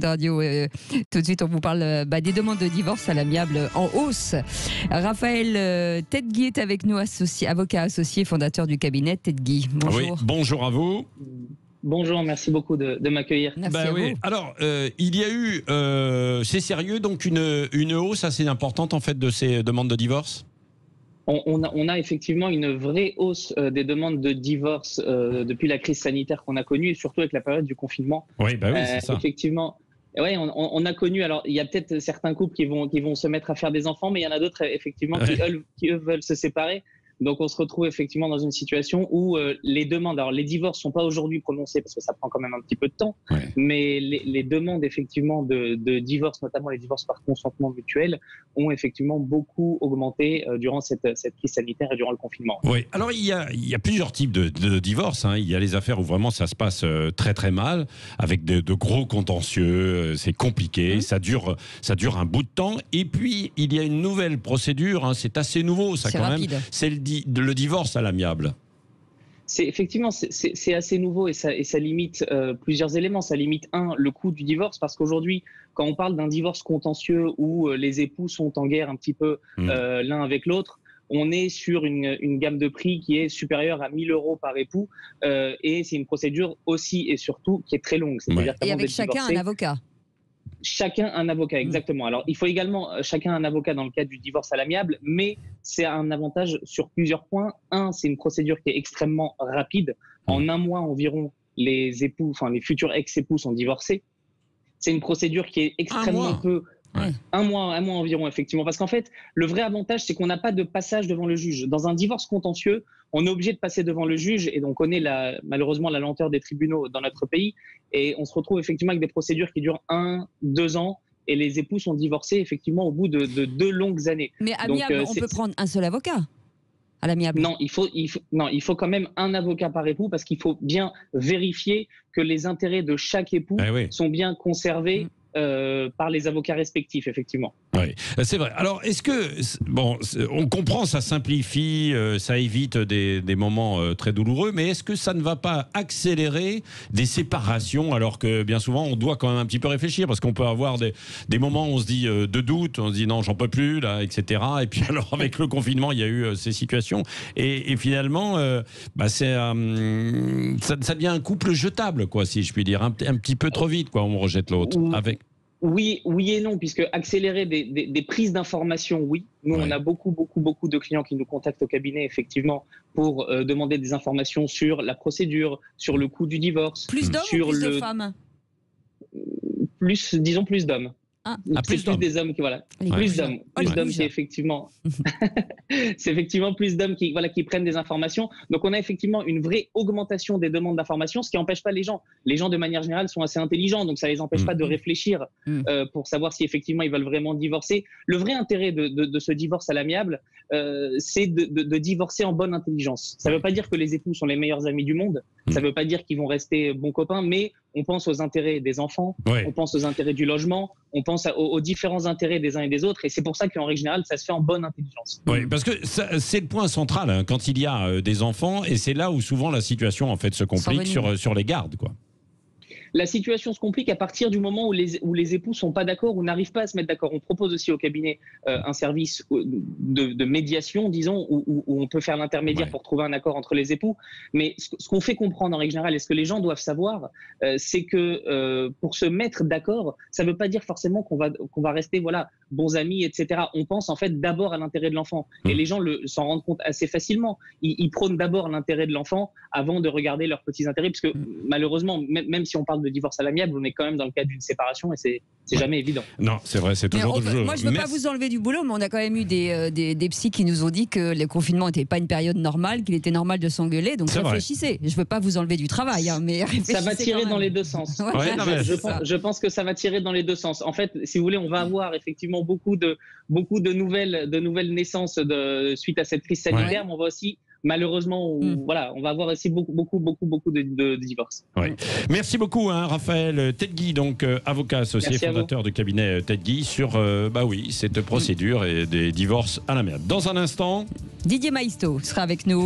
Radio, tout de suite, on vous parle des demandes de divorce à l'amiable en hausse. Raphaël Tedgui est avec nous, avocat associé, fondateur du cabinet Tedgui. Bonjour. Oui, bonjour à vous. Bonjour, merci beaucoup de m'accueillir. Merci à vous. Alors, il y a eu, c'est sérieux, donc une hausse assez importante en fait de ces demandes de divorce. On a effectivement une vraie hausse des demandes de divorce depuis la crise sanitaire qu'on a connue et surtout avec la période du confinement. Oui, c'est ça. Effectivement. Ouais, on a connu. Alors, il y a peut-être certains couples qui vont se mettre à faire des enfants, mais il y en a d'autres effectivement qui eux veulent se séparer. Donc, on se retrouve effectivement dans une situation où les demandes, alors les divorces sont pas aujourd'hui prononcés parce que ça prend quand même un petit peu de temps, mais les demandes effectivement de divorce, notamment les divorces par consentement mutuel, ont effectivement beaucoup augmenté durant cette crise sanitaire et durant le confinement. Oui. Alors, il y a plusieurs types de divorces. Hein. Il y a les affaires où vraiment ça se passe très très mal, avec de gros contentieux, c'est compliqué, ça dure un bout de temps. Et puis, il y a une nouvelle procédure, hein, c'est assez nouveau ça quand rapide. même. C'est le divorce à l'amiable. C'est assez nouveau et ça limite plusieurs éléments. Ça limite le coût du divorce parce qu'aujourd'hui, quand on parle d'un divorce contentieux où les époux sont en guerre un petit peu l'un avec l'autre, on est sur une gamme de prix qui est supérieure à 1 000 € par époux et c'est une procédure aussi et surtout qui est très longue. Et avec chacun un avocat. Chacun un avocat, exactement. Alors, il faut également chacun un avocat dans le cadre du divorce à l'amiable, mais c'est un avantage sur plusieurs points. C'est une procédure qui est extrêmement rapide. En un mois environ, les futurs ex-époux sont divorcés. C'est une procédure qui est extrêmement peu... Un mois environ, effectivement. Parce qu'en fait, le vrai avantage, c'est qu'on n'a pas de passage devant le juge. Dans un divorce contentieux, on est obligé de passer devant le juge et donc on connaît malheureusement la lenteur des tribunaux dans notre pays. Et on se retrouve effectivement avec des procédures qui durent 1-2 ans et les époux sont divorcés effectivement au bout de 2 longues années. Mais amiable, on peut prendre un seul avocat à l'amiable. Non, il faut quand même un avocat par époux parce qu'il faut bien vérifier que les intérêts de chaque époux sont bien conservés par les avocats respectifs, effectivement. Oui, c'est vrai. Alors, est-ce que, on comprend, ça simplifie, ça évite des moments très douloureux, mais est-ce que ça ne va pas accélérer des séparations alors que bien souvent, on doit quand même un petit peu réfléchir parce qu'on peut avoir des moments où on se dit de doute, on se dit non, j'en peux plus, là, etc. Et puis alors, avec le confinement, il y a eu ces situations. Et finalement, ça devient un couple jetable, quoi, si je puis dire, un petit peu trop vite, quoi, on rejette l'autre. Oui et non, puisque accélérer des prises d'informations, oui. Nous, on a beaucoup de clients qui nous contactent au cabinet, effectivement, pour demander des informations sur la procédure, sur le coût du divorce. Plus d'hommes ou plus de femmes ? Disons plus d'hommes. Plus des hommes qui plus d'hommes qui effectivement c'est effectivement plus d'hommes qui prennent des informations. Donc on a effectivement une vraie augmentation des demandes d'informations, ce qui n'empêche pas les gens de manière générale sont assez intelligents, donc ça les empêche pas de réfléchir pour savoir si effectivement ils veulent vraiment divorcer. Le vrai intérêt de ce divorce à l'amiable, c'est de divorcer en bonne intelligence. Ça veut pas dire que les époux sont les meilleurs amis du monde, ça veut pas dire qu'ils vont rester bons copains, mais on pense aux intérêts des enfants, on pense aux intérêts du logement, on pense aux différents intérêts des uns et des autres, et c'est pour ça qu'en règle générale, ça se fait en bonne intelligence. Oui, parce que c'est le point central hein, quand il y a des enfants, et c'est là où souvent la situation en fait se complique sur les gardes, quoi. La situation se complique à partir du moment où les époux sont pas d'accord ou n'arrivent pas à se mettre d'accord. On propose aussi au cabinet un service de médiation, disons, où on peut faire l'intermédiaire pour trouver un accord entre les époux. Mais ce qu'on fait comprendre en règle générale et ce que les gens doivent savoir, c'est que pour se mettre d'accord, ça ne veut pas dire forcément qu'on va rester bons amis, etc. On pense en fait d'abord à l'intérêt de l'enfant. Et les gens s'en rendent compte assez facilement. Ils prônent d'abord l'intérêt de l'enfant avant de regarder leurs petits intérêts, parce que malheureusement, même si on parle de divorce à l'amiable, on est quand même dans le cadre d'une séparation et c'est jamais évident. Non, c'est vrai, c'est toujours moi, je ne veux pas vous enlever du boulot, mais on a quand même eu des psys qui nous ont dit que le confinement n'était pas une période normale, qu'il était normal de s'engueuler, donc réfléchissez. Je ne veux pas vous enlever du travail, mais réfléchissez. Ça va tirer dans les deux sens. Je pense que ça va tirer dans les deux sens. En fait, si vous voulez, on va avoir effectivement beaucoup de nouvelles naissances suite à cette crise sanitaire, mais on va aussi malheureusement, on va avoir aussi beaucoup de divorces. Oui. Merci beaucoup, Raphaël Tedgui, donc avocat associé, fondateur du cabinet Tedgui, sur cette procédure et des divorces à l'amiable. Dans un instant, Didier Maisto sera avec nous.